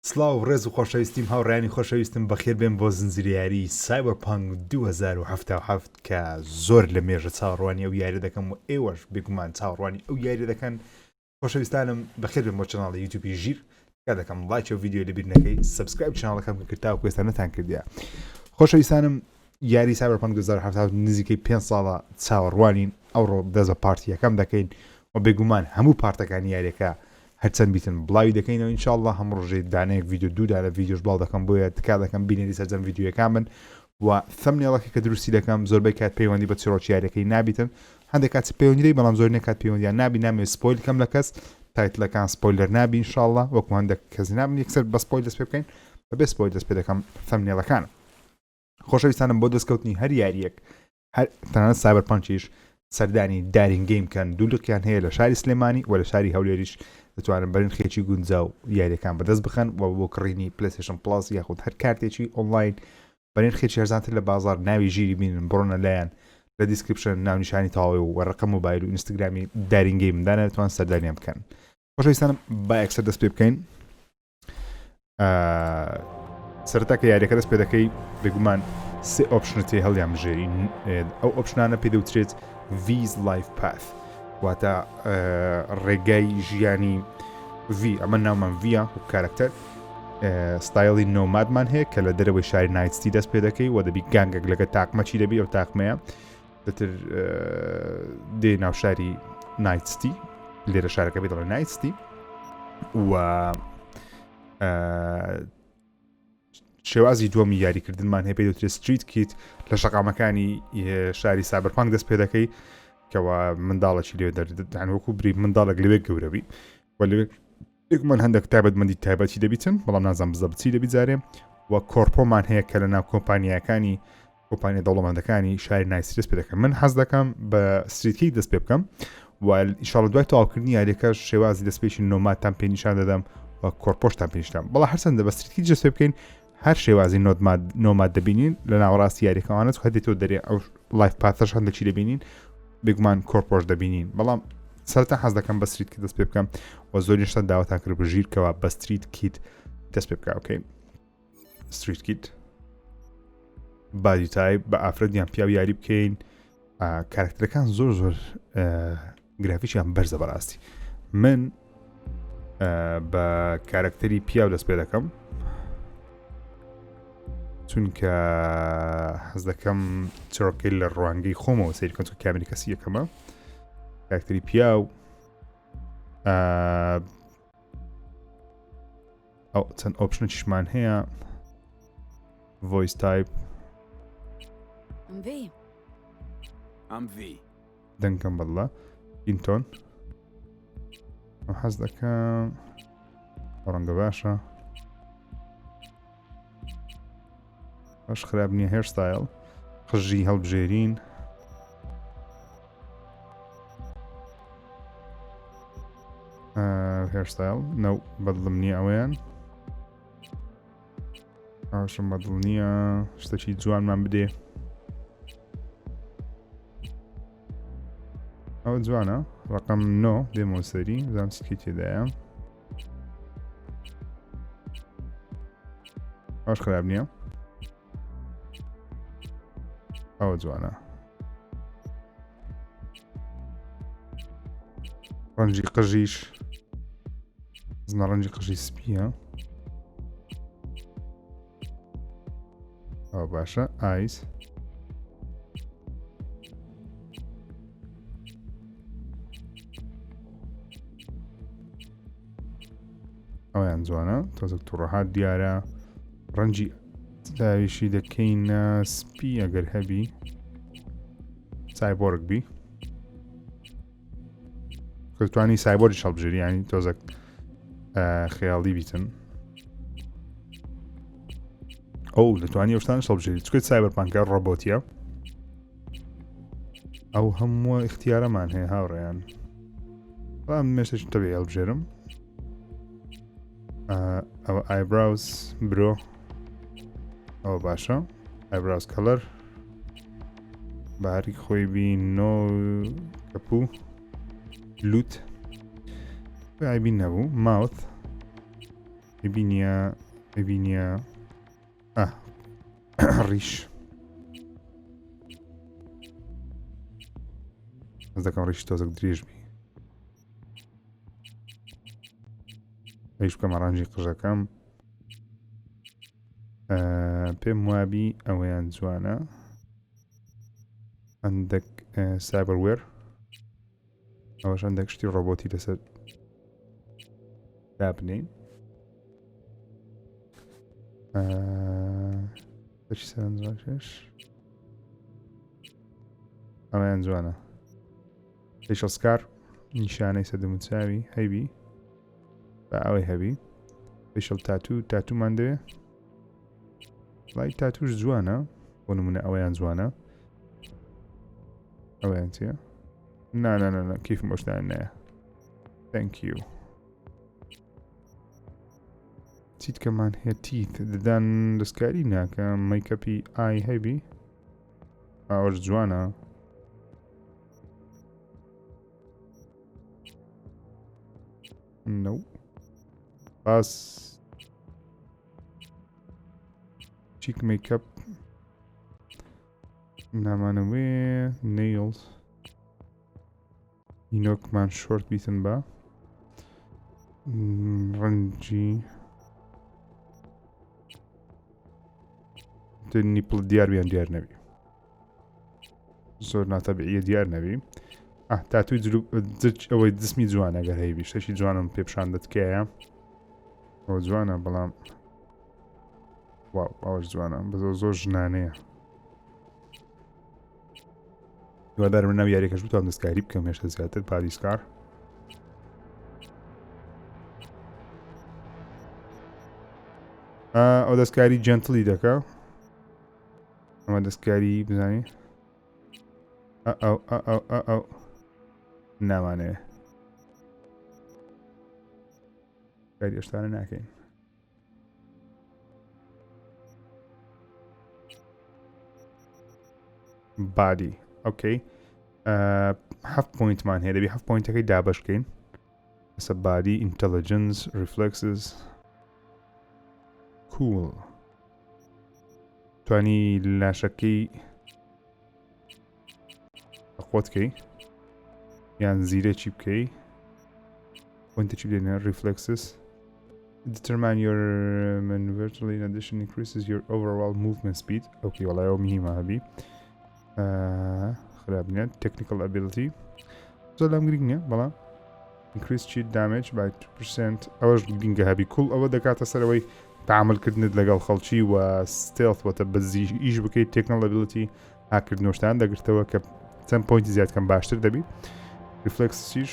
سڵاو ڕێز و خۆشەویستیم هاوڕێیانی خۆشەویستم بەخێر بێن بۆ زنجیریاری Cyberpunk 2077 کە زۆر لە مێژە چاوەڕوانی ئەو یاری دەکەم و ئێوەش بێگومان چاوەڕوانی ئەو یاری دەکەن. خۆشەویستانم بەخێر بێن بۆ چەناڵی یوتیوبی ژیر کا دەکەم لایک و ڤیدیۆ لەبیر نەکەی سبسکرایب چەناڵەکەم کە کرداوە کوێستانەتان کردیا. خۆشەویستانم یاری Cyberpunk 2077 نزیکەی 5 ساڵە چاوەڕوانین ئەوڕۆ دەزە پارتیەکەم دەکەین و بێگومان هەموو پارتەکانی یاریەکە هەرچەند بیتن بڵاوی دەکەینەوە ئینشاءالله هەموو ڕۆژێ دانەیەک ڤیدیۆ دوودا لە ڤیدیۆش بڵاو دەکەم بۆیە تکا دەکەم بینێری سەرجەم ڤیدیۆیەکان بن و ثەمنێڵەکە کە دروستی دەکەم زۆربەی کات پەیوەندی بە چیرۆکی یاریەکەی نابیتن هەندێک کات پەیوەندی بەڵام زۆر نەکات پەیوەندیان نابی نامێ سپۆیل کەم لە کەس تایتلەکان سپۆیلەر نابی ئینشاءالله وەکو هەندێک کەس نابن یەکسەر بە سپۆیل دەست پێ بکەین بەبێ سپۆیل دەست پێ دەکەم ثەمنێڵەکانە. خۆشەویستانم بۆ دەستکەوتنی هەر یاریەک هەر تەنانەت سایبەرپانکیش سەردانی دارین گەیم کەن دوولقیان هەیە لە شاری سلێمانی و لە شاری هەولێریش دەتوانن بەرین خێکی گونجا و یاریەکان بەدەست بخەن و بۆ کڕینی پلەیستیشن پلاس یاخود هەر کارتێکی ئۆنلاین بەرین خێکی هەرزانتر لە بازار ناوی ژیری بینن بڕۆنە لایەن لە دیسکریپشن ناونیشانی تاوێ و ڕقم موبایل و ئینستگرامی دارین گەیمدانە دەتوان سەردانیان بکەن. خۆشەویستانم با یەکسەر دەست پێ بکەین. سەرەتا کە یاریەکە دەست پێ دەکەی بێگومان سێ ئۆپشنەتی هەڵیان بژێری ئەو ئۆپشنانە پێ دەوترێت V's Life Path واتە ڕێگای ژیانی V ئەمە ناومان ڤە و کارکتەر ستایلی نۆمادمان هەیە کە لە دەرەوەی شاری نایتستی دەست پێ دەکەی و دەبی گانگێک لەگە تاقمەچی دەبی ئەو تاقمەیە دەتر دێ ناو شاری نایتستی لێرە شارەکە بێت دەڵێ نایتستی و شێوازی دووەمی یاریکردنمان هەیە پێی دەوترێت ستریت کیت لە شەقامەکانی شاری سایبەرپانک دەست پێ دەکەی کەەوە منداڵێکی لێ دەردان وەکو بری منداڵێک لەوێ گەورەبی و لەوێکمان هەندێک تایبەتمەندی تایبەتی دەبیتن بەڵام نازان بزە بچی دەبی جارێ و کۆرپۆمان هەیە کە لە ناو کۆمپانیەکانی کۆمپانیا دەوڵەمەندەکانی شاری نایسی دەست پێ دەکەم. من حەز دەکەم بە ستریتکی دەست پێ بکەم و ئینشاڵڵا دوای تەواوکردنی یاریەکە شێوازی دەستپێکی نۆماتان پێ نیشان دەدەم و کۆرپۆشتان پێنیشتم بەڵام هەرچەندە بە ستریتکی دەست پێ بکەین هەر شێوازی نۆمات دەبینین لە ناوەڕاستی یاریەکەوانت هەدێتەوە دەرێ ئەو لایف پاتەش هەندێکی دەبینین بێگومان کۆرپۆش دەبینین بەڵام سەرەتا حەز دەکەم بە ستریت کیت دەست پێ بکەم و زۆریشتە داوەتان کرد بژیرکەوە بە ستریت کیت دەست پێ بکە. ئۆکەی ستریت کیت بادی تایپ بە ئافرەدیان پیاو یاری بکەین کارکتەرەکان زۆر گرافیکیان بەرزە بەڕاستی. من بە کارکتەری پیاو دەست پێ دەکەم چونکە حەز دەکەم چڕۆکەی لە ڕوانگەی خۆمەوە سەیرکەن چۆن کامێری کەسی یەکەمە کارکتەری پیاو ئەو چەند ئۆپشنە چشمان هەیە ڤۆیس تایپ دەنگەم بەڵە ئینتۆن حەز دەکەم ڕەنگە باشە باش خراپ نییە هێرستایل قژی هەڵبژێرین هێرستایل نەو بەدڵم نییە ئەوەیان ئاشم بەدڵ نییە شتێکی جوانمان بدێ ئەو جوانە ڕقم نۆ دێمەوە سەری زانام چی تێدایە باش خراپ نییە ئەوە جوانە ڕەنجی قژیش زنە ڕەنجی قژی سپیە ئەوە باشە ئایس ئەویان جوانە تۆزێک تووڕەهات دیارە ڕەنجی داویشی دەکەینە سپی ئەگەر هەبی سایبۆرگ بی توانی سایبۆری هەڵبژێری ینی تۆزێک خەیاڵی بیتن ئەو دەتوانی ئەوشتان هەڵبژێری چکەیت سایبەرپانکە ڕۆبۆتیە ئەو هەموو اختیارەمان هەیە هاوڕێیان بەڵام مێشتێک تەبێ هەڵبژێرم ئەوە ئایبراوز برۆ ئەوە باشە ئایبراوز کەلەر باری خۆی بین نۆ کەپوو لوت ئایبی نەبوو ماوت ببینیە ڕیش ئەس دەکەم ڕیش تۆزێک درێژ بی هیچ بکەمە ڕەنجی قژەکەم پێم وابی ئەوەیان جوانە هەندێک سایبەروێر ئەوەش هەندێک شتی ڕۆبۆتی لەسەر دابنین بەچی سەرنجڕاکێش ئەوەیان جوانە پێشەسکار نیشانەی سەدەم و چاوی هەیبی بە ئەوەی هەبی پێشەڵ تاتومان دەوێ لای تاتوش جوانە بۆ نمونە ئەوەیان جوانە ئەوەیان چیە؟ نا کیفم بۆشتان نایە thank you چیت کەمان هەیە تیت ددان دەستکاری ناکە مەیکەپی ئای هەبی ئەوەش جوانە نو باس چیک مەیکەپ نامانەوێ نەیڵز ئینۆکمان شۆرت بیتن بە ڕەنجی نیپڵ دیاربیان دیار نەبی زۆر ناتەبیعیە دیار نەبی تاتوی ئەوەی دسمی جوانە گەر هەیبی شتێکی جوانم پێ پیشان دەتکایە ئەوە جوانە بەڵام واو ئەوەش جوانە بەزۆ زۆر ژنانەیە دووادارم ناو یاریەکەش بتوانم دەستکاری بکەم هێشتا زیاتر پادیسکار ئەو دەستکاری جەنتڵی دەکە ئەمە دەستکاری بزانی ئەو نامانەیە کاری ئێشتانە ناکەین بادی ئۆکەی 7 پوینتمان هەیە دەبی 7 پوینتەکەی دابەشکەین لەسە بادی ئینتەلیجەنس ریفلەکسز کوڵ توانی لاشەکەی قۆتکەی یان زیرەکی بکەی پوینتێکی بدێنە ریفلەکسز determine your virtually in addition increases your overall movement speed اوكي والله يوم مهمة هبي خرابنا technical ability زلام گرینگە بەڵام increase cheat damage by 2% ئەوەش گرینگە هەبی کوڵ ئەوە دەکاتە سەرەوەی تعاملکردنت لەگەڵ خەڵکی و stealth وەتە بەزی ئیش بکەیت technical ability هاکردنەوەشتان دەگرتەوە کە چەند پوینتی زیادکەم باشتر دەبی reflexیش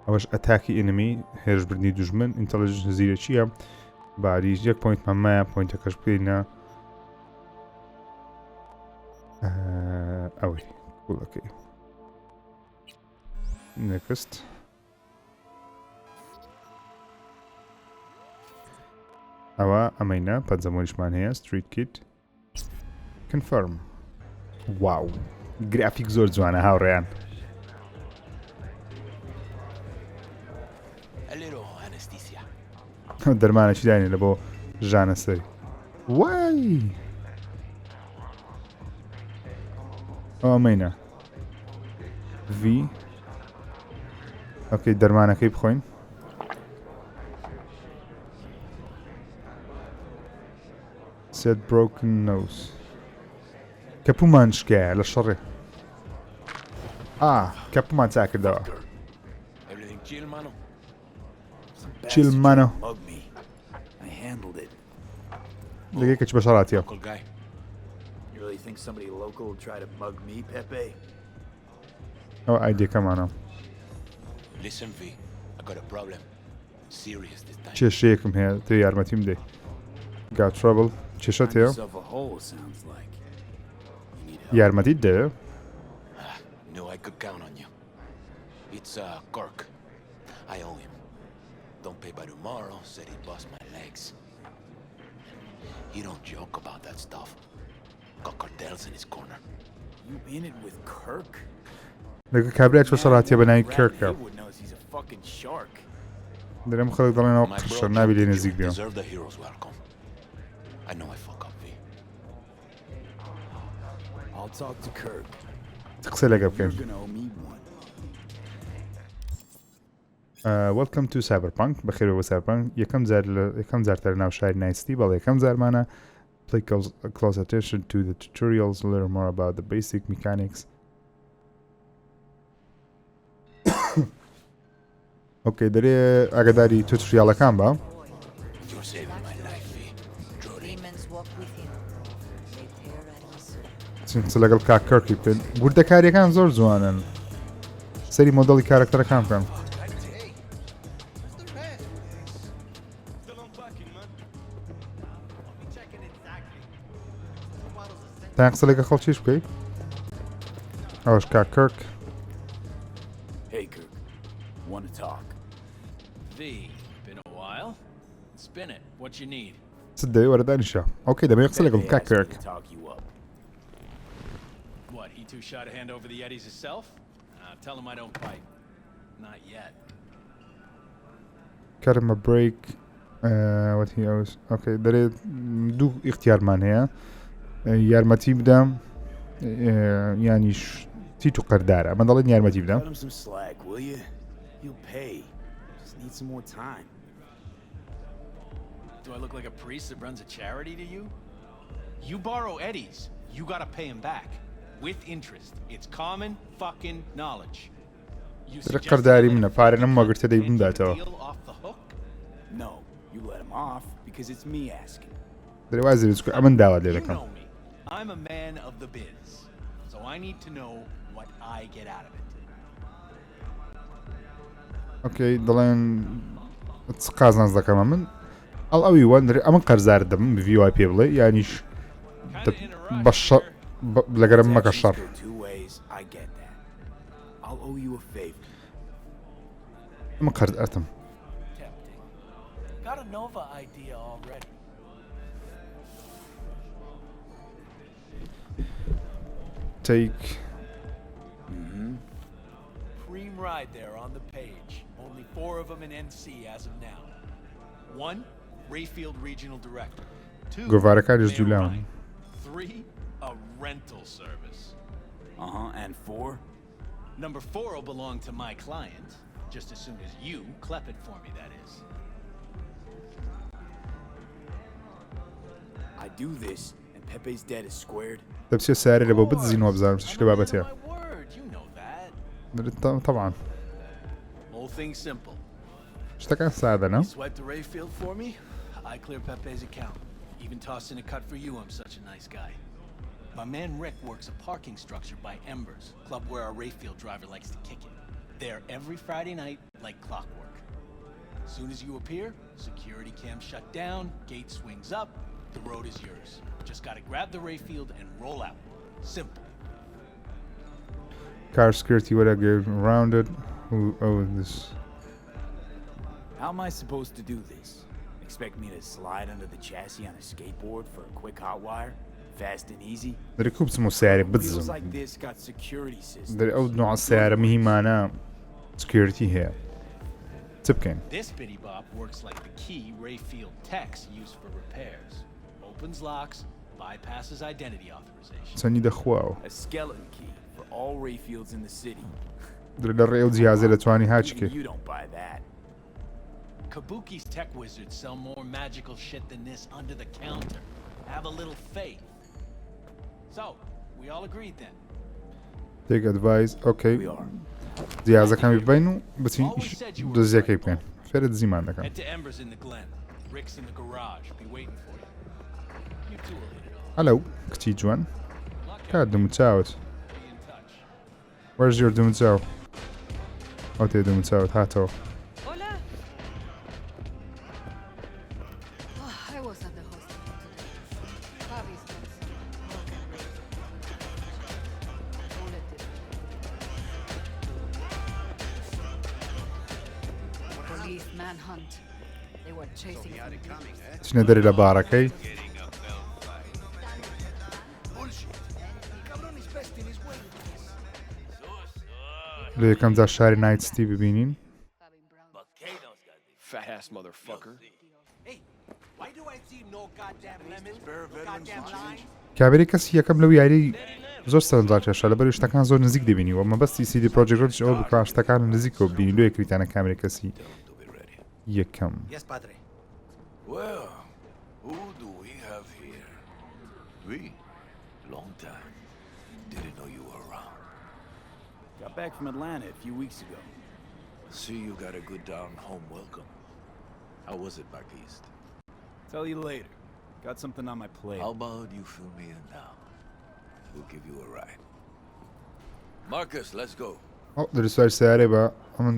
ئەوەش ئەتاکی ئێنمی هێرشبردنی دوژمن ئینتەلیجەنس زیرەکیە باریش 1 پوینتمان مایە پوینتەکەش بکەینە ئەوەی کوڵەکەی next ئەوە ئەمەینە پەنجەمۆریشمان هەیە street kit confirm واو گرافیک زۆر جوانە هاوڕێیان دەرمانێکی داینێ لە بۆ ژانە سەری وای ئەمەینە V ئۆکەی دەرمانەکەی بخۆین set broken nose کەپومان شکایە لە شەڕێ کەپومان چاکردەوە چیل مانە لەگەی کەچ بە شەڕاتیە ئەوە ئایدیەکەمانە کێشەیەکم هەیە تێ یارمەتیم دەی got trouble کێشەت هەیە یارمەتیت دەوێ Don't pay by tomorrow, said he'd bust my legs. He don't joke about that stuff. Got cartels in his corner. You in it with Kirk? لەگە کابرایت بە شەڕاتیە بە ناوی کێرکە Haywood knows he's a fucking shark. دەرێم خەڵک دەڵێنەوە My قشە bro نابی لێ jumped نزیک you. بێم Deserve the hero's welcome. I know I fuck up, V. I'll talk to Kirk. قسە لەگە بکەین You're gonna owe me one. Welcome to Cyberpunk بەخێرەوە Cyberpunk یەکەم جارتر ناو شاری نایستی بەڵێ یەکەم جارمانە Pay close attention to the tutorials, learn more about the basic mechanics. Okay, دەرێ ئاگاداری توتوریالەکان بە You're saving my life, V. Truly. Demons walk with him. They tear at us. چ لەگەڵ کاکەرکی بکەین وردەکاریەکان زۆر جوانن سەری مۆدەڵی کارکتەرەکان بکەن تا قسە لەگە خەڵکیش بکەیت ئەوەش کاکەرک Hey, Kirk. Wanna talk? V, been a while? Spin it. What you need? چ دەوێ وەرەدانیشە ئۆکەی دەبێت قسە لەگەڵ Pepe asked me کاکەرک to talk you up. What, he too shy to hand over the Yetis himself? Tell him I don't bite. Not yet. cut him a break what he owes okay دەرێت دوو اختیارمان هەیە یارمەتی بدەم یانیش تیت و قەردارە من دەڵێن یارمەتی بدەم Cut him some slack, will you? He'll pay. Just need some more time. Do I look like a priest that runs a charity to you? You borrow Eddies, you gotta pay him back. With interest. It's common fucking knowledge. You دەرێت قەرداری منە پارە نەمەگرتە دەی and you بمداتەوە deal off the hook? No, you let him off because it's me asking. دەرێ وازێ بچکە ئەمن داوات لێ You دەکەم know me. I'm a man of the biz. So I need to know what I get out of it. ئۆکەی دەڵێن چ قازانز دەکەمە من ئەوی وان دەرێ ئەمن قەرزار دەبم بڤی وای پێ بڵێ یانیش بە لەگەرم مەکە Actions شەڕ go two ways. I get that. I'll owe you a favor. ئەمە قەرز ئەتم Tempting. Got a Nova idea already. take Cream ride there on the page. Only 4 of them in NC as of now. 1, Rayfield Regional Director. 2, گۆڤارەکانیش Mayor جولاون Ryan. 3, a rental service. And 4? Number 4 will belong to my client, just as soon as you clep it for me, that is. I do this and Pepe's debt is squared. دەبچێت سارێ لە بۆ بتزینەوە بزانم چ I'm لە a man of بابەتەیە my word, you know that. طبعا Whole thing's simple. شتەکان سادەنە You swipe the Rayfield for me, I clear Pepe's account. Even toss in a cut for you, I'm such a nice guy. My man Rick works a parking structure by Embers, club where our Rayfield driver likes to kick it. There every Friday night, like clockwork. As soon as you appear, security cam shut down, gate swings up, the road is yours. Just gotta grab the Rayfield and roll out. Simple. car security what I get around it who this How am I supposed to do this? Expect me to slide under the chassis on a skateboard for a quick hot wire? Fast and easy? دەرێ کوو بچم و سیارێک Wheels بزم like this got security systems. دەرێ ئەو نوع سیارە میهمانە security هەیە چ بکەین This bitty bop works like the key Rayfield techs use for repairs. Opens locks, bypasses identity authorization. چەندی دەخواوە A skeleton key for all Rayfields in the city. دەرێ لە ڕێ ئەو جیازە دەتوانی هاچکێ Even you don't buy that. Kabuki's tech wizards sell more magical shit than this under the counter. Have a little faith. So, we all agreed then. take advice We okay are. جیازەکەمی ببین و بچین دۆزیەکەی بکەین فێرە دزیمان دەکەم Head to Embers in the Glen. Rick's in the garage. Be waiting for you. You two will hit it off. هەلو کچی جوان کات دم و چاوت Be in touch. where's your دم و چاو ئەو تێ دم و چاوت هاتەوە Hola. Oh, I was at the hospital today. Bobby's got some broken ribs. Bullet did. Police manhunt. They were chasing him. چنە دەرێ لە بارەکەی لە یەکەم جار شاری نایتستی ببینین fat ass motherfucker. Hey, why do I see no goddamn lemons, no goddamn limes? کابری کەسی یەکەم لەو یاری زۆر سەرنجڕاکێشە لەبەر شتەکان زۆر نزیک دەبینیوە مەبەستی CD Projekt Red ئەوە بکە شتەکان نزیکەوە بینی لۆ یەکریتانە کامێرە کەسی یەکەم. Yes, padre. Well, who do we have here? We? Long time. Didn't know you were around. Got back from Atlanta a few weeks ago. See you got a good down home welcome. How was it back east? Tell you later. Got something on my plate. How about you fill me in now? We'll give you a ride. Marcus, let's go. دەرسوار سیارێ بە ئەمن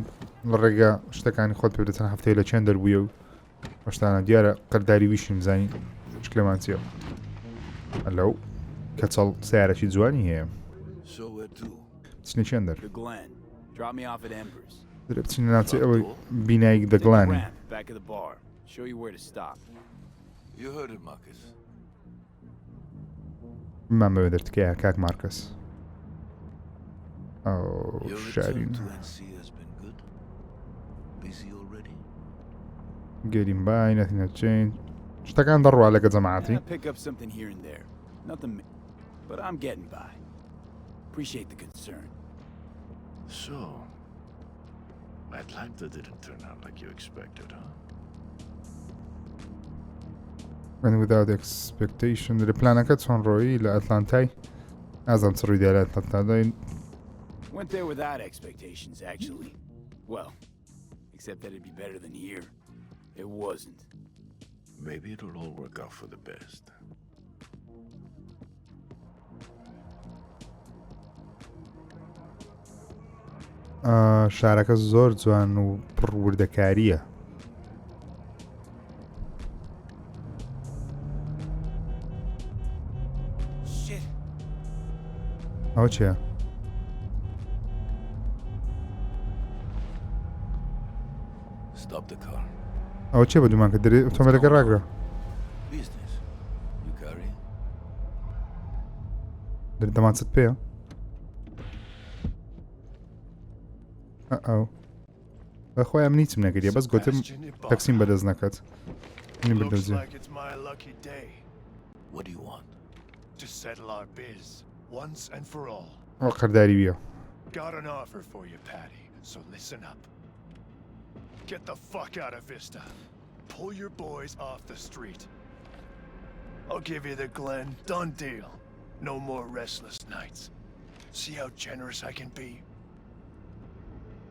لە ڕێگا شتەکانی خۆت پێ بدەچەند هەفتەیە لە چێن دەربوویە و بەشتانە دیارە قەرداری ویشیم زانی شکلەمان چییە ئەلەو کەچەڵ سیارەکی جوانی هەیە So where to? بچینە چێن دەر The Glen. Drop me off at Embers. دەرە بچینە ناوچێ ئەوەی بینایی Take the دەگڵانی ramp back of the bar. Show you where to stop. You heard it, Marcus. من بەوێ دەرتکەیە کاک مارکەس ئەو Your شارین return to NC has been good. Busy already? گەریم بای نەتینە چێن شتەکان دەڕوا لەگە جەماعەتی Yeah, pick up something here and there. Nothing, but I'm getting by. Appreciate the concern. So, Atlanta didn't turn out like you expected, huh? and without expectation دەرێ پلانەکە چۆن ڕۆیی لە ئەتلانتای ئازان چ ڕوویدا لە ئەتلانتادای Went there without expectations, actually. Well, except that it'd be better than here. It wasn't. Maybe it'll all work out for the best. شارەکە زۆر جوان و پڕ وردەکاریە Shit. ئەوە چییە؟ Stop the car. ئەوە چێ بە دوومان کە دەرێ ئۆتۆمبیلەکە ڕاگرە Business. You carry? دەرێ دەمانچت پێیە؟ ئەو بەخۆی ئەم نیچم نەکردیە بەس گوتم تەکسیم بەدەست نەکات منی Looks بەدەستێ like it's my lucky day What do you want? to settle our biz once and for all. ئەو قەرداری بیە Got an offer for you, Patty, so listen up. Get the fuck out of Vista. Pull your boys off the street. I'll give you the Glen. Done deal. No more restless nights. See how generous I can be?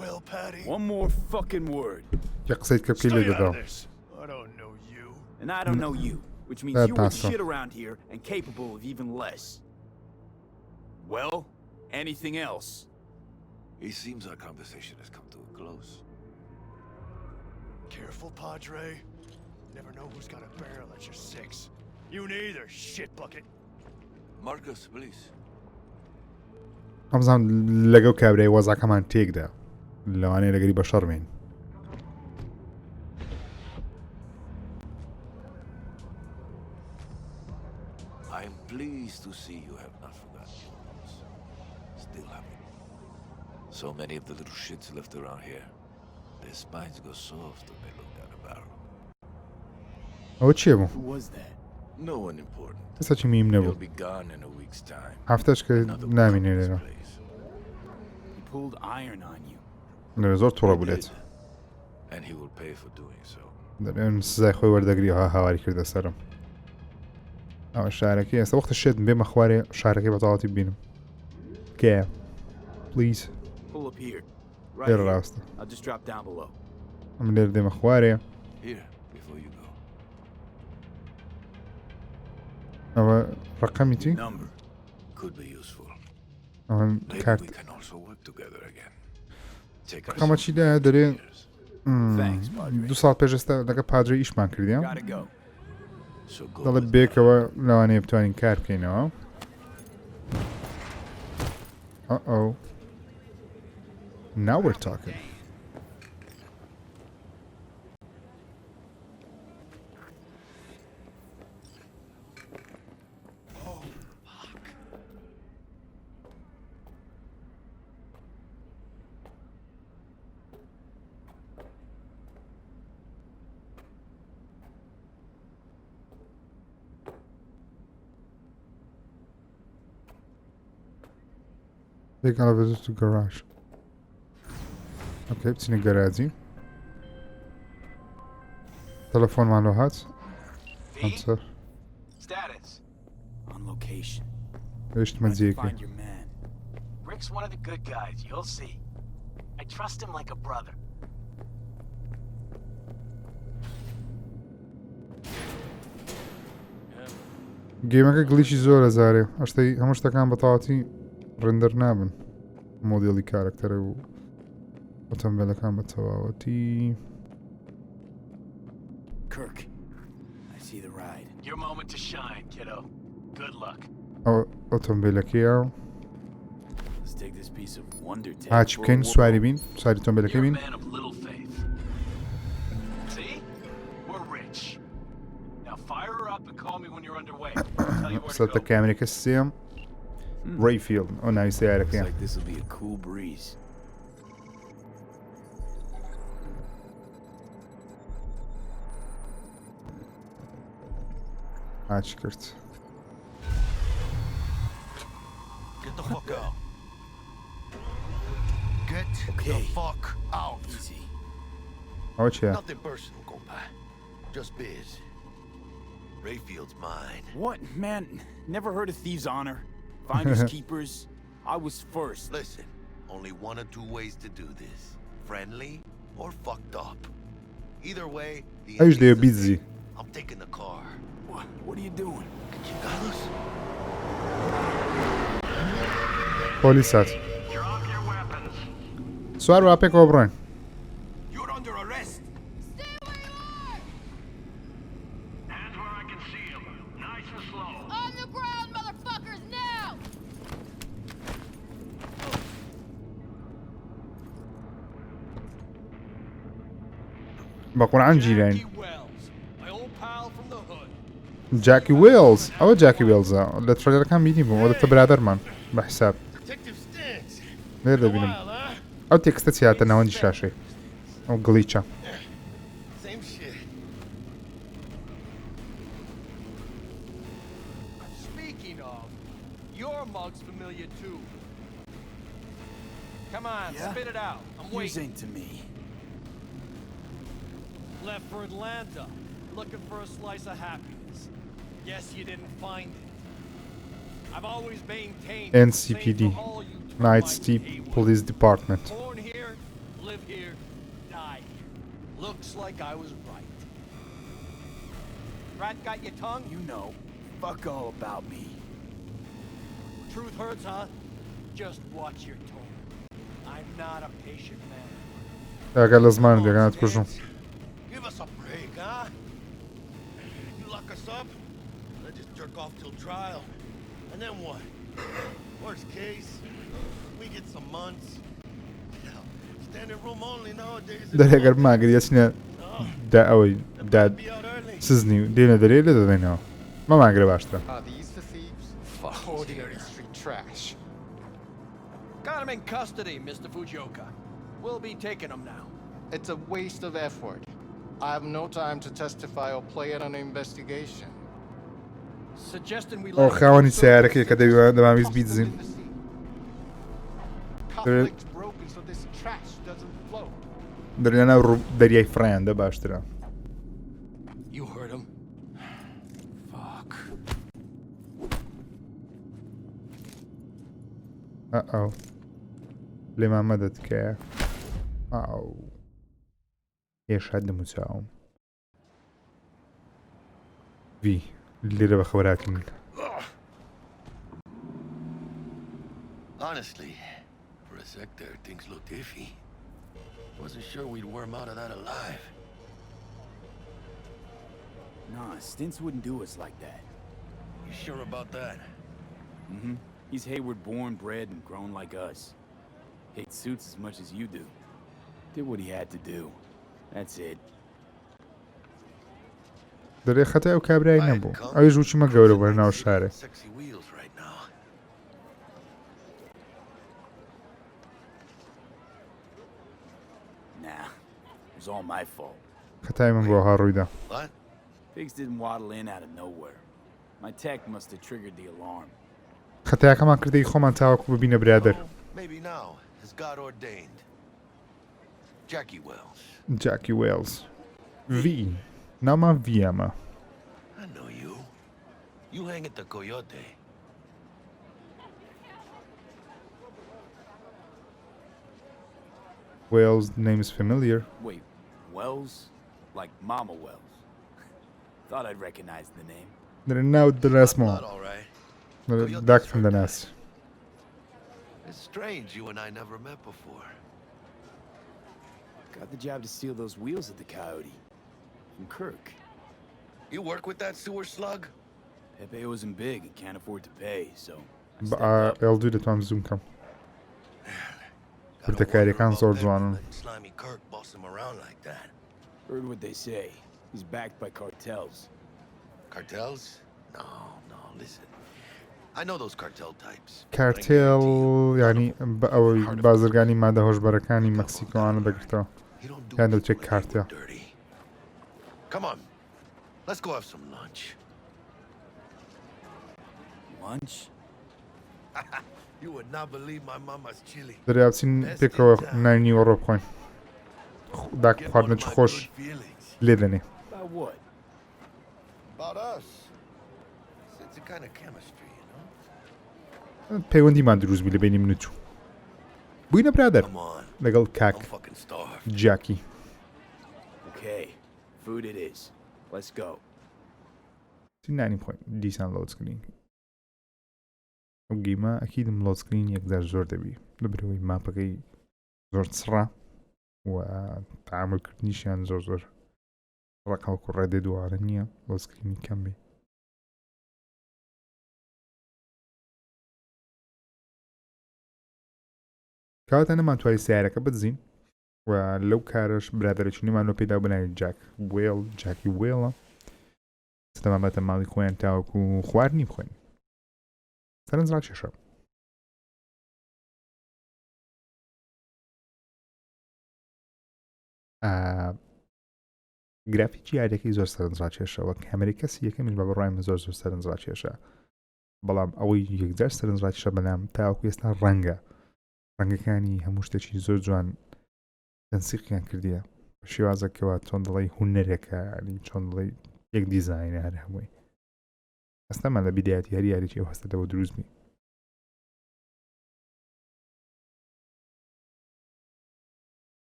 Well, Patty, One more fucking word. یە قسەیت کە بکەی stay out of لێدەداوە this. I don't know you. And I don't know you, which means That you're worth bastard. shit around here and capable of even less. Well, anything else? It seems our conversation has come to a close. Careful, Padre. Never know who's got a barrel at your six. You neither, shit bucket. Marcus, please. ئەمزان لەگەڵ کابرای وەزاکەمان تێکدا لەوانەیە لەگەری بە شەڕمێن I am pleased to see you have not forgotten your roots. Still haven't. So many of the little shits left around here. Their spines go soft when they look down a barrel. ئەوە چییە بوو؟ Who was that? No one important. کەسێکی میم He'll نەبوو be gone in a week's time. هەفتەش کە Another one نامینێ in this لێرە place. He pulled iron on you. لەوێ زۆر تووڕە He بولێت did. And he will pay for doing so. دەبێن سزای خۆی وەردەگری ها هاواری کردە سەرم ئەوە شارەکەی ئێستا وەختە شێت بێمە خوارێ شارەکەی بەتەواتی بینم کێ پلیز Pull up here. Right لێرە here. ڕاستە I'll just drop down below. ئەم لێرە دێمە خوارێ Here, before you go. ئەوە ڕقەمی چی؟ Number could be useful. ئەوە Maybe کارت we can also work together again. Take our ڕقەمە چیدا دەرێ years. Thanks, Padre. دو ساڵ پێش ئێستا لەگە پادری ئیشمان کردیان Gotta go. So go دەڵێ with بێکەوە لەوانەیە بتوانین کار بکەینەوە ئەو Now we're talking. Take elevator to garage. اوكي بچینە گەراجی. تەلەفۆنمان لۆ هات. ئەمسەر. Status. On location. هێشتمە جێیەکە. Find your man. Rick's one of the good guys, you'll see. I trust him like a brother. گەیمەکە گلیشی زۆرە زارێ هەموو شتەکان بە تەواوەتی ڕێندەر نابن مۆدێڵی کارکتەرە و ئۆتۆمبیلەکان بە تەواوەتی Kirk, I see the ride. Your moment to shine, kiddo. Good luck. ئەو ئۆتۆمبیلەکەیە Let's take this piece of wonder tech. هاچی بکەین سواری بین سواری ئۆتۆمبیلەکە You're a بین man of little faith. See? We're rich. Now fire her up and call me when you're underway. I'll tell you where to سەتە go. کامێرەکە سێم ڕێیفیلد ئەو ناوی Looks سیارەکەیە like this will be a cool breeze. هاچی کرد Get the fuck out. Get the Okay. fuck out. Easy. ئەوە چییە؟ Nothing personal, compa. Just biz. Rayfield's mine. What? Man, never heard of thieves' honor. Finders keepers. I was first. Listen, only one or two ways to do this. Friendly or fucked up. Either way, the Ai, ending's de the busy. same. I'm taking the car. What are you doing? Chingados? پۆلیسات You're off your weapons. سوار بە پێکەوە بڕۆین You're under arrest. Stay where you are! Hands where I can see them. Nice and slow. On the ground, motherfuckers, now! بە قورعان گیراین Wells, my old pal from the hood. جاکی وێلز ئەوە جاکی وێلزە لە ترۆلەکان بینی بووم ئەوە دەتە برادەرمان بە حساب Detective Stance. لێ دەبینم ئەو تێکستە چیاتە ناوەندی شاشەی ئەو گڵیچە Same shit. Speaking of, your mug's familiar too. Come on, Yeah? spit it out. I'm Yours waiting. ain't to me. Left for Atlanta, looking for a slice of happiness. Guess you didn't find it. I've always maintained the same NCPD for all you Night termites City and A1s. Police Department Born here, live here, die here. Looks like I was right. Rat got your tongue? You know, fuck all about me. Truth hurts, huh? Just watch your tone. I'm not a patient man. ئەگەر لە زمانت دەگەنات کوژم Give us a break, huh? You lock us up, let's just jerk off till trial. And then what? Worst case, we get some months. Hell, standing room only nowadays. دەرێگەر ماگریەچنە دا ئەوەی دا Be out early. سزنی و دێنە دەرێ لە دەدەینەوە مە ماگرە باشترە Are these the thieves? Ordinary street trash. Got him in custody, Mr. Fujioka. We'll be taking him now. It's a waste of effort. I have no time to testify or play in an investigation. Suggesting we ئەو خاوەنی سیارەکەی کە دەماویست بیدزین Cufflink's broken so this trash doesn't flow. دەرێنە دەریای فڕیاندا باشترە You heard him. Fuck. ئەو لێمان مەدەت کە ئاو هێشات دەموچاوم وی لێرە بە خەبەراتی من Honestly, for a sec there, things looked iffy. Wasn't sure we'd worm out of that alive. Nah, Stints wouldn't do us like that. You sure about that? Mm-hmm. He's Hayward born, bred, and grown like us. Hates suits as much as you do. Did what he had to do. That's it. دەرێ خەتای ئەو کابرای نەبوو ئەوی ژووچمە گەورە بە ناو شارێ Sexy wheels right now. Nah, it was all my fault. خەتای من بۆ هاڕوویدا What? Pigs didn't waddle in out of nowhere. My tech must have triggered the alarm. خەتایەکەمان کردەی خۆمان تاوەکو ببینە برادەر Maybe now, as God ordained. Jackie Wells. Jackie Wells. V. Nama Viema. I know you. You hang at the Coyote. Wells name is familiar. Wait, Wells? Like Mama Wells? Thought I'd recognize the name. They're now the last Not one. all right. They're back from the nest. It's strange you and I never met before. Got the job to steal those wheels at the Coyote. From Kirk. You work with that sewer slug? Pepe wasn't big and can't afford to pay, so I But stepped up. I'll do the time zoom come. Gotta Pertecare wonder canzor about zoanul. letting Slimy Kirk boss him around like that. Heard what they say. He's backed by cartels. Cartels? No, listen. I know those cartel types. کارتێل ینی ئەوەی بازرگانی مادە هۆشبەرەکانی مەکسیکۆوانە دەگرێتەوە یان دەوچێت کارتێل. Come on. Let's go have some lunch. Lunch? You would not believe my mama's chili. دەریاچین پێکەوە نانی وەڕۆ بخۆین. داک خواردنەوەی خۆش لێ دەنێ. About what? About us. It's a kind of chemistry, you know? پەیوەندیمان دروست بووی لە بینی من و تو. بووینە برادەر Come on. لەگەڵ I'm کاک fucking starved. جاکی. Okay, food it is. Let's go. نانی بخۆین دیسان لۆچکرین. ئەو گەیمە ئەکیدم لۆچکرین یەکدار زۆر دەبی لەبەرەوەی ماپەکەی زۆر چڕە و تەعاملکردنیشیان زۆر ڕقاوکو ڕێدێ دووارە نییە لۆچکرینی کەم بێ. کاتە نەمانتوانی سیارەکە بدزین و لەو کارش برادەرێکی نێمانەوە پێدا بناوی جاک وێڵ جاکی وێڵە ستەمان بەتە ماڵی خۆیان تاوەکو خواردنی بخۆین سەرنجڕا کێشە گرافیکی یاریەکەی زۆر سەرنجڕا کێشەوە کامێرەی کەسی یەکەمیش بە بەڕای من زۆر سەرنجڕا کێشە بەڵام ئەوەی یەکجار سەرنجڕا کێشە بەلام تاوەکو ئێستا ڕەنگەکانی هەموو شتێکی زۆر جوان تەنسیقیان کردیە بە شێوازەکەوە چۆن دڵی هونەرێکە ینی چۆن دڵی یەک دیزاینە هەر هەمووی ئەستەمان لە بیدایەتی هەر یاریی ئەو هەستەدەوە دروست بی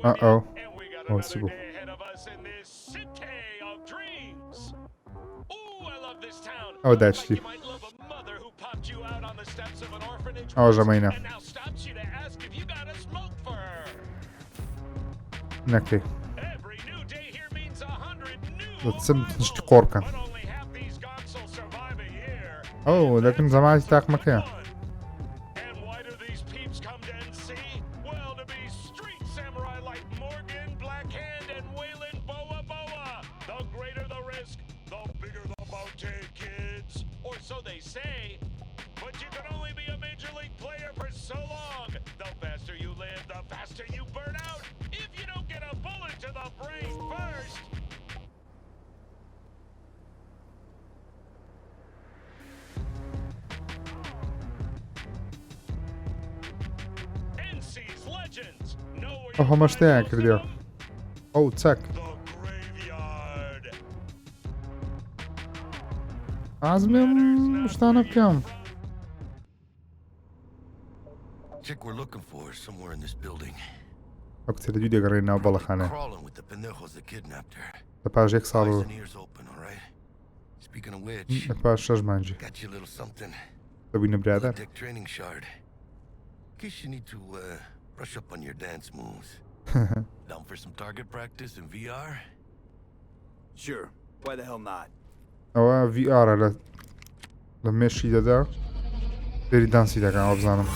Oh, super. Oh, that's the. Oh, Jamaina. Okay. Let's see Korkan. Oh, لكن زمان يستاق مكان. Oh, ما شتیان کردیو. Oh, check. عزمم شتانه بکم. Chick we're looking for is somewhere in this building. وقتی دیدی اگر این نابالا خانه. Crawling with the pendejos that kidnapped her. لپاش یک سال. Eyes and ears open, all right? Speaking of which, لپاش شش مانجی. got you a little something. ببینم برادر. Tech training shard. In case you need to brush up on your dance moves. Down for some target practice in VR? Sure. Why the hell not? أو VR على لما يشي ده ديري دانسي ده كان أبزانم.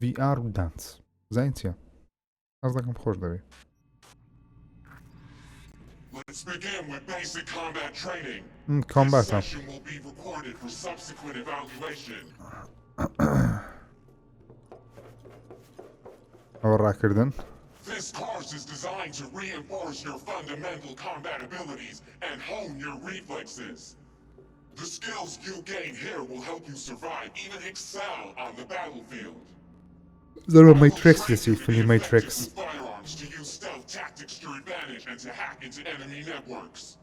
VR dance. زين تيا. قصدكم خوش ده. Let's begin with basic combat training. Combat. This session will be recorded for subsequent evaluation. أو راكردن. This car course is designed to reinforce your fundamental combat abilities and hone your reflexes. The skills you gain here will help you survive, even excel on the battlefield. ضروري ماتريكس يصير في الماتريكس. Firearms to use stealth tactics to your advantage and to hack into enemy networks.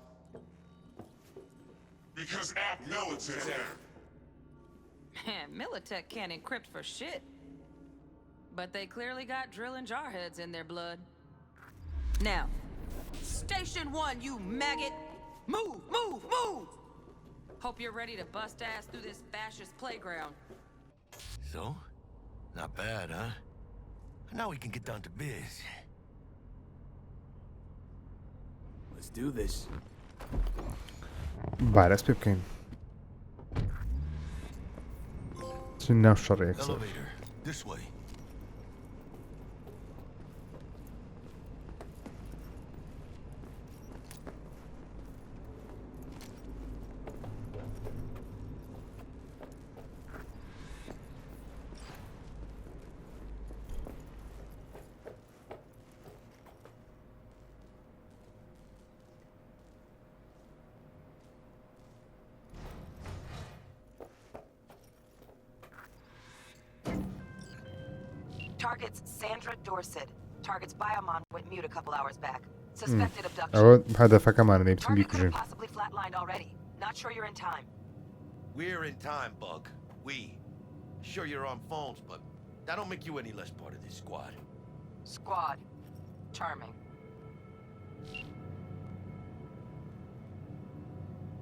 Because at Militech... Man, Militech can't encrypt for shit. But they clearly got drill and jarheads in their blood. Now, Station 1, you maggot! Move, move, move! Hope you're ready to bust ass through this fascist playground. So? Not bad, huh? Now we can get down to biz. Let's do this. بارس بكين. شنو الشر يكسر؟ Elevator, this way. Target's Sandra Dorset. Target's biomon went mute a couple hours back. Suspected abduction. أو هدفه كمان نيبتم Target could بيكوجين. have possibly flatlined already. Not sure you're in time. We're in time, Bug. We. Sure you're on phones, but that don't make you any less part of this squad. Squad. Charming.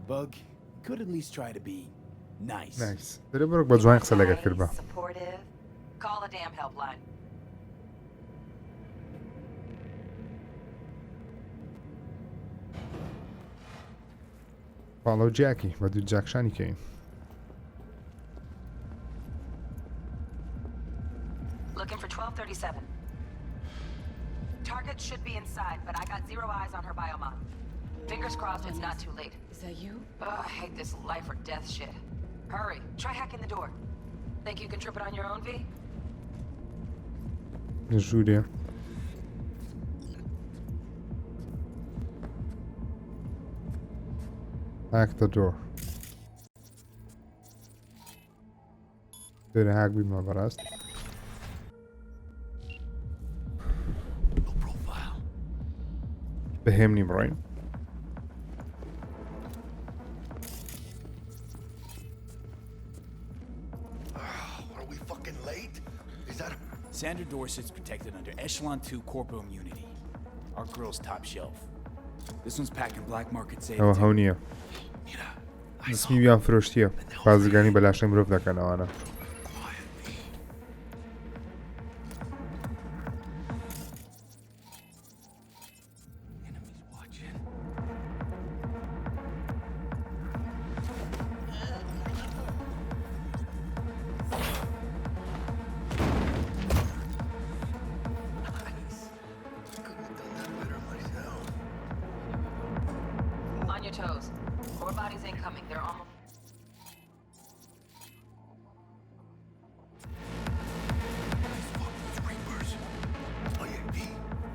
Bug, could at least try to be nice. نايس. دلو بروك بجوان يخسر لك كربا. Supportive. Call a damn helpline. Follow Jackie. بدو جاك شاني كاين. Looking for 1237. Target should be inside, but I got 0 eyes on her biomon. Fingers crossed it's not too late. Is that you? I hate this life or death shit. Hurry, try hacking the door. Think you can trip it on your own, V? جوليا. Hack the door. Did hack بما براست. No profile. بهمني براين. Are we fucking late? Is that... Sandra Dorset's protected under Echelon 2 corpo immunity. Our girl's top shelf. This one's packing black market safe. أو هونية. اسمي بيان فروشتية. بازرگانی بلاشتي مروف دكان أنا. On your toes. More bodies incoming. They're almost... Reapers. Oh yeah, V.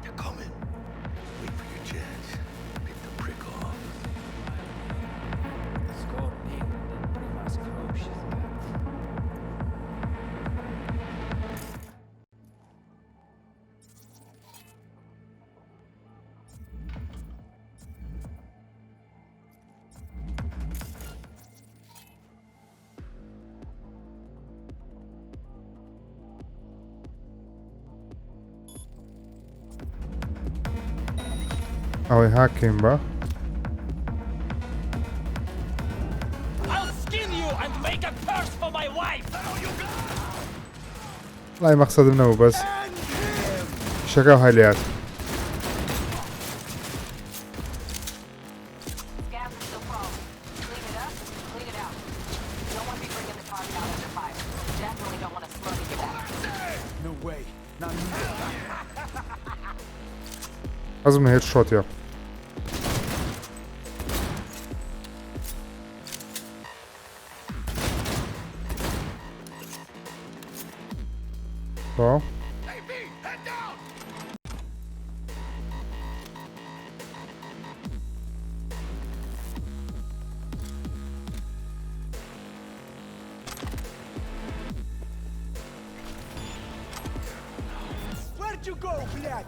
They're coming. Wait for your chance. Pick the prick off. أو هاكين با. I'll skin you and make a curse for my wife! والله مقصد منه بس. شكاو هاليات. Gas is still crawling. Clean it up, clean it out. Don't want to be bringing the target out under fire. Definitely don't want to slow you back. No way. Not me. أظن هيد شوت يا. you go, блядь?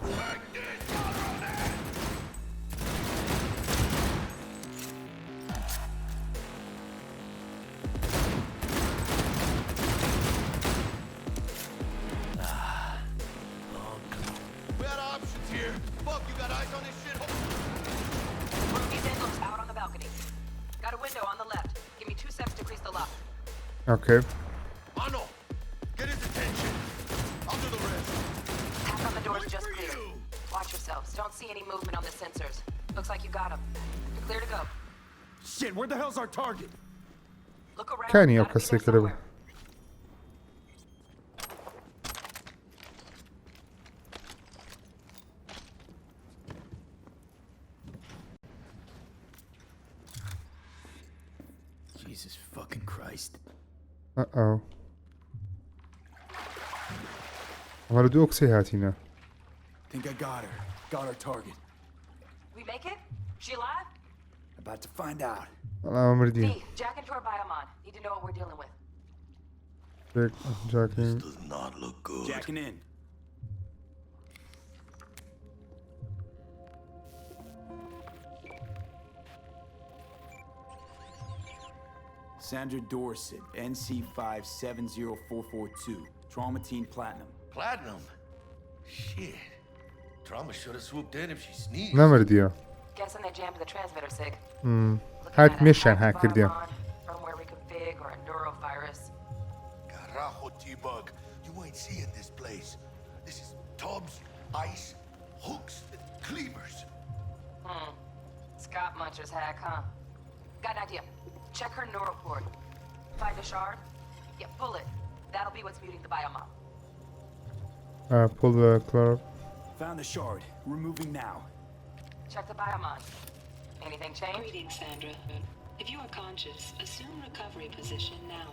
We had options here. Fuck, you got eyes on this shit? One of these angles out on the balcony. Got a window on the left. Give me 2 seconds to grease the lock. Okay. Mano, get his attention. I'll do the rest. Tap on the door's just clear. Watch yourselves. Don't see any movement on the sensors. Looks like you got them. You're clear to go. Shit, where the hell's our target? Look around. كان Gotta be يوكسي there كده. somewhere. Jesus fucking Christ. Uh-oh. هذا دو أكسي هاتينا. Think I got her. Got our target. We make it? She alive? About to find out. أنا مردين. D, jack into our biomon. Need to know what we're dealing with. جاكين. Does not look good. Jacking in. Sandra Dorset, NC570442, Traumatine Platinum. Platinum? Shit. Trauma should have swooped in if she sneezed. لا مردية. Guessing they jammed the transmitter sig. هاك مشان هاك كرديا. Firmware reconfig or a neurovirus. Carajo, T-Bug. You ain't seeing this place. This is tubs, ice, hooks, and cleavers. Scott Muncher's hack, huh? Got an idea. Check her neural port. Find a shard? Yeah, pull it. That'll be what's muting the biomon. Pull the club. Found the shard. Removing now. Check the biomon. Anything change? Greetings, Sandra. If you are conscious, assume recovery position now.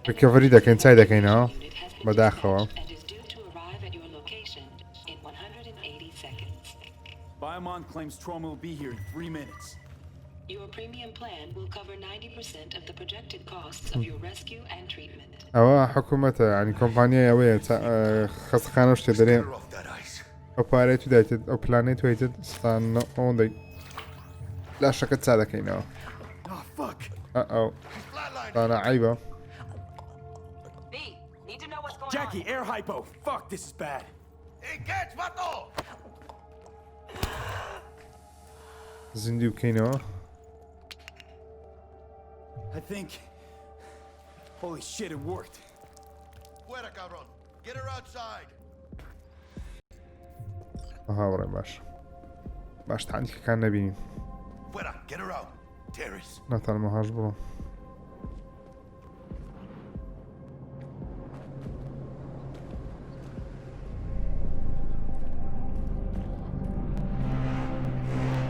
Recovery ده كان سايدك هنا. Unit has been بداخله. dispatched and is due to arrive at your location in 180 seconds. Biomon claims trauma will be here in 3 minutes. Your premium plan will cover 90% of the projected costs of your rescue and treatment. أو حكومة يعني كومبانيا أوي خاص خانوش تدري. Clear off that ice. Operate dated أو planet weighted ستان أون لا شك تساعدك هنا. Oh, fuck. Uh-oh. Flatline. أنا عيبة. B, need to know what's going Jackie, on. air hypo. Fuck, this is bad. Hey, catch, vato! زندي وكينو. I think... Holy shit, it worked. Fuera, cabrón. Get her outside. هاوري باش عندك كان نبيني. Fuera, get her out. Terrace. نتانا ما هاجبرو.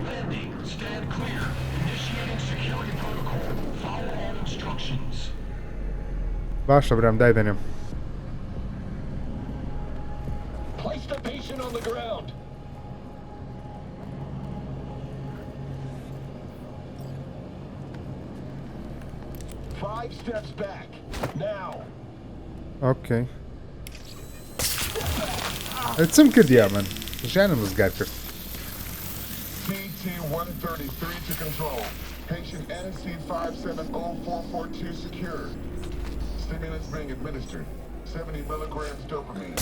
Landing. Stand clear. Initiating security protocol. Follow all instructions. باشا برام داي دنيم. Place the patient on the ground. Five steps back. Now. اوكي. تسمكر يا من. رجعنا مزقاكر. CT-133 to control. Patient NC570442 secured. Stimulants being administered. 70 milligrams dopamine.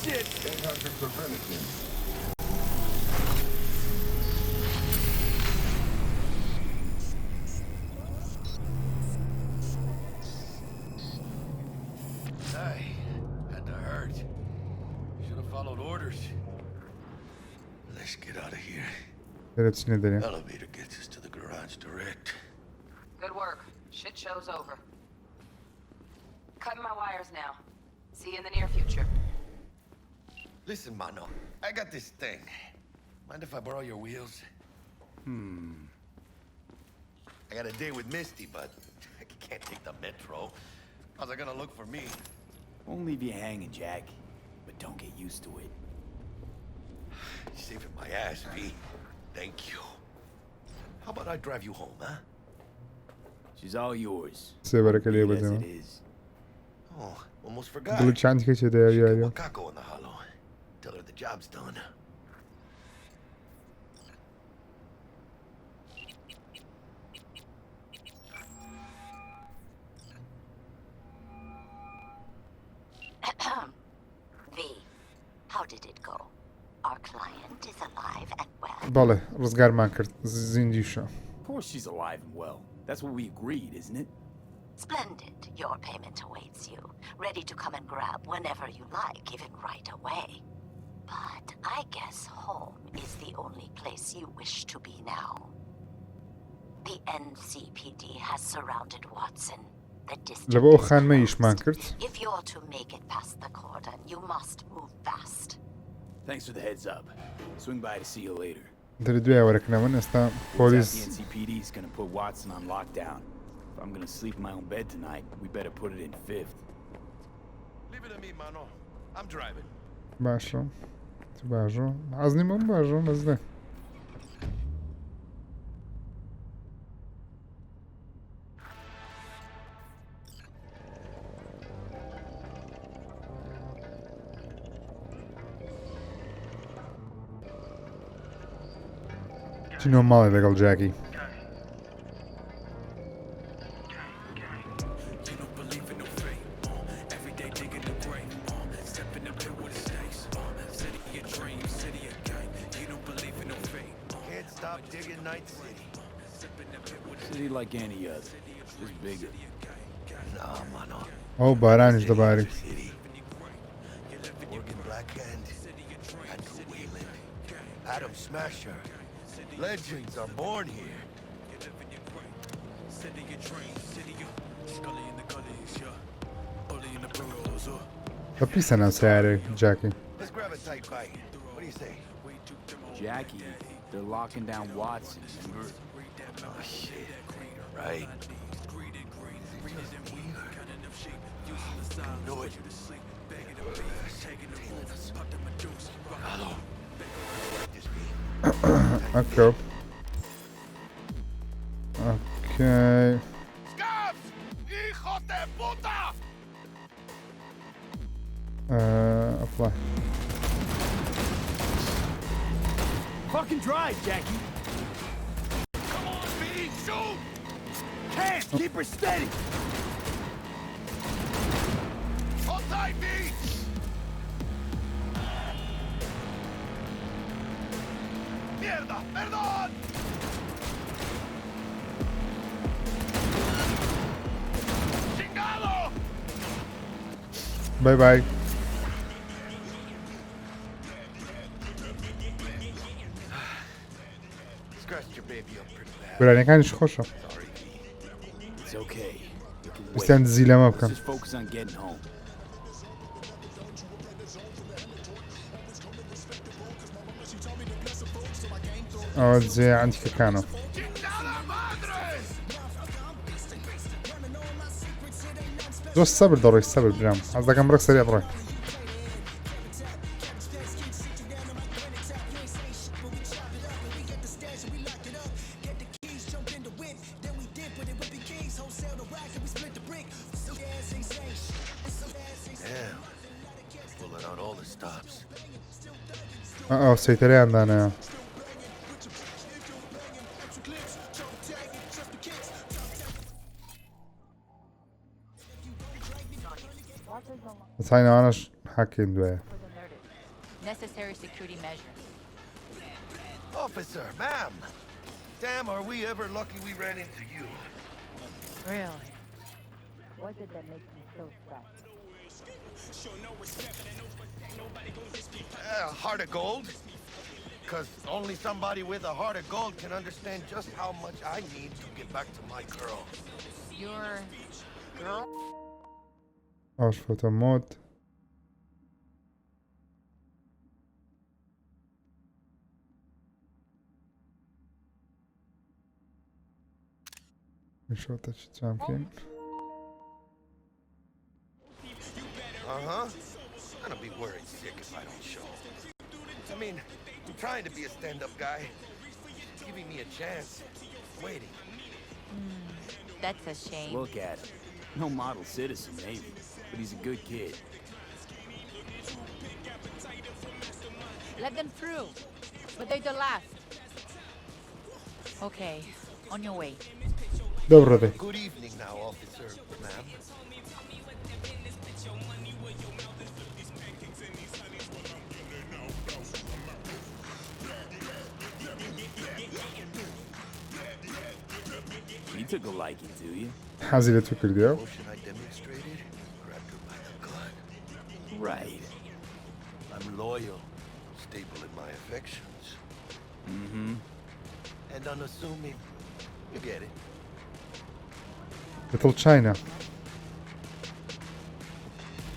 800 preventative. Hey, had to hurt. Should have followed orders. Let's get out of here. درت ندري. Elevator gets us to the garage direct. Good work. Shit show's over. Cutting my wires now. See you in the near future. Listen, Mano, I got this thing. Mind if I borrow your wheels? I got a day with Misty, but I can't take the metro. How's it gonna look for me? Won't leave you hanging, Jack. But don't get used to it. You're saving my ass, V. Thank you. How about I drive you home, huh? She's all yours. سيبرك اللي Be it as بدنا. it is. Oh, almost forgot. دڵ چاندی کەچێ دەیە یاریە Kako in the hollow. Tell her the job's done. V, how did it go? Our client is alive and well. بەڵێ ڕزگارمان کرد زیندیشە Of course she's alive and well. That's what we agreed, isn't it? Splendid. Your payment awaits you, ready to come and grab whenever you like, even right away. But I guess home is the only place you wish to be now. The NCPD has surrounded Watson. The district لە بۆ is خانمەیشمان closed. کرد If you're to make it past the cordon, you must move fast. Thanks for the heads up. Swing by to see you later. دەری دوای وەرەکەنەوە ئێستا Turns out پۆلیس the NCPD is gonna put Watson on lockdown. If I'm gonna sleep in my own bed tonight, we better put it in fifth. Leave it to me, mano. I'm driving. باشە باشە حەزنی بۆم باشە مەزدە چینۆ ماڵی لەگەڵ جاکی Can't stop digging Night City. City like any other, just bigger. Nah, mano. ئەو بارانیش دەباری City. Morgan Blackhand, Andrew Wayland, Adam Smasher. Legends are born here. بە پیسە ناسیارێک جاکی Let's grab a tight bite. What do you say? Jackie, they're locking down Watson. Remember? Oh shit. Right. Know it. Hello. Okay. Okay. Scabs! Hijo de puta! Apply. Fucking drive, Jackie. Come on, B! Shoot! Hands, keep her steady. Hold tight, B! Mierda! Perdón! ¡Chingado! Bye bye. Scratched your baby up pretty bad. برانەکانیش خۆشە Sorry, B. It's okay. We can wait. ویستیان دزی لەمە Let's بکەم just focus on getting home. ئەوە جێ ئەنتیکەکانە زۆر سەبر دەڕۆی سەبر برام ئەس دەکەم بڕێک سەریع بڕۆی Damn. Pulling out all the stops. ئەو سەیتەریان دانەیە ساینەوانش حەکەین دوایە Necessary security measures. Officer, ma'am. Damn, are we ever lucky we ran into you. Really? What did that make you so special? Heart of gold? Because only somebody with a heart of gold can understand just how much I need to get back to my girl. Your girl? ئەوش فۆتۆ مۆد میشۆتە چ جام بکەین Uh-huh. I'm gonna be worried sick if I don't show. I mean, I'm trying to be a stand-up guy. Giving me a chance. Waiting. That's a shame. Look at him. No model citizen, maybe. but he's a good kid. Let them through, but they're the last. Okay, on your way. Добре, дай. Good evening now, officer, ma'am. He took a liking to you. حازی لە تو کردیەوە. Motion I demonstrated, grabbed her by the gut. Right. I'm loyal, stable in my affections. Mm-hmm. And unassuming. You get it. Little China.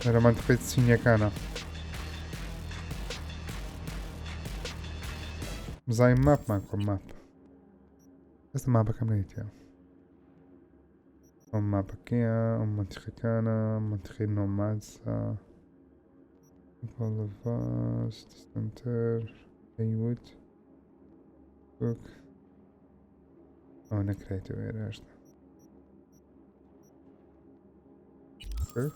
لە منطقەی چینیەکانە. بزانین ماپمان کۆم ماپ. ئێستا ماپەکەم نەیتیە. ئەم ماپەکەیە ئەم منتیقەکانە منتیقەی نۆمادسە. Vast Center, Haywood, Cook. Ona kreativ eražda. Okay.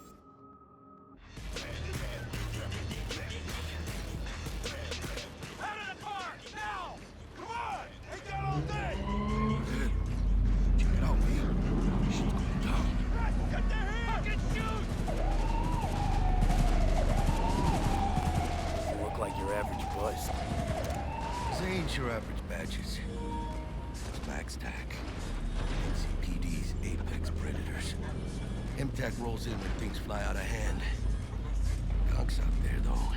Your average badges. It's max tac. NCPD's apex predators. MTAC rolls in when things fly out of hand. Gunks out there though.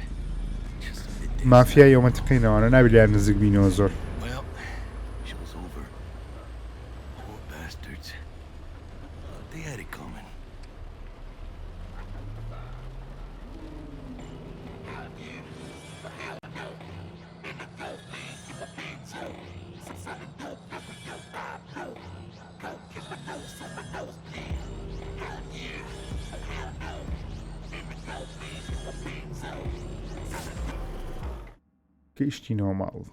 Just a bit. Mafia منطقينا وانا نابي لي نزق بينو زور. Well, show's over. Poor bastards. They had it coming. Que isto mal.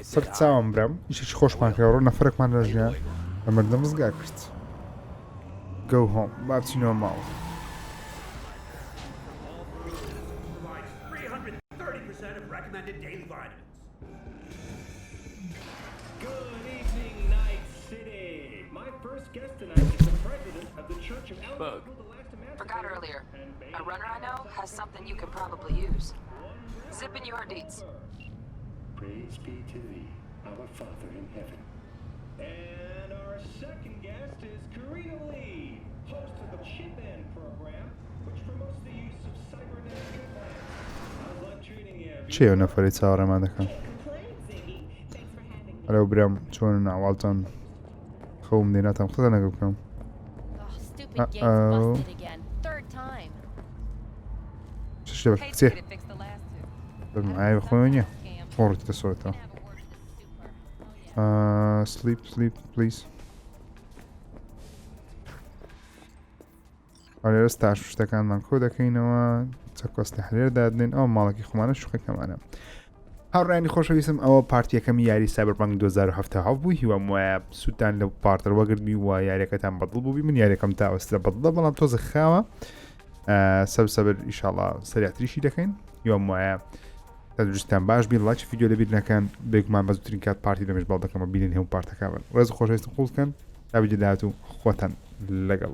سرچاوم برام ایشش خوشمان کرد و نفرکمان رجیان و مردم زگار کرد. Go home. Back to normal. 330% of recommended daily vitamins. Good evening, Night City. My first guest tonight is the president of the Church of Bug. Forgot earlier. A runner I know has something you could probably use. Zip in your deets. Praise be to thee, our Father in heaven. And our second guest is Karina Lee, host of the Chip In program, which promotes the use of cybernetic implants. How's life treating you? چه نفری سوار ما دکن؟ الو برام چون نوالتان خوم دیناتم خدا نگو کم. چه بک چه؟ معي بخوانيه. فورت صوته. Sleep please. آره استعش شتکان من کودکینەوە چەکۆس تحریر دادنین ئەو ماڵێکی خۆمانە شوقەکەمانە. هاوڕێنی خۆشەویستم ئەوە پارتیەکەمی یاری سایبەرپانک 2017 بوو هیوام وایە سووتان لە پارتەر وەگربی و یاریەکەتان بەدڵ بووبی من یاریەکەم تا ئەوستە بەدڵە بەڵام تۆزە خاوە سەبر ئیشاڵا سەریعتریشی دەکەین هیوام وایە تەدروستان باش بین لاچ ڤیدیۆ لەبیر نەکەن بێگومان بە زووترین کات پارتی لەمێش باڵ دەکەمە بینین هەموو پارتەکە بن ڕێز خۆشەویستم قوڵکەن تا ویدیۆ داهاتوو خۆتان لەگەڵ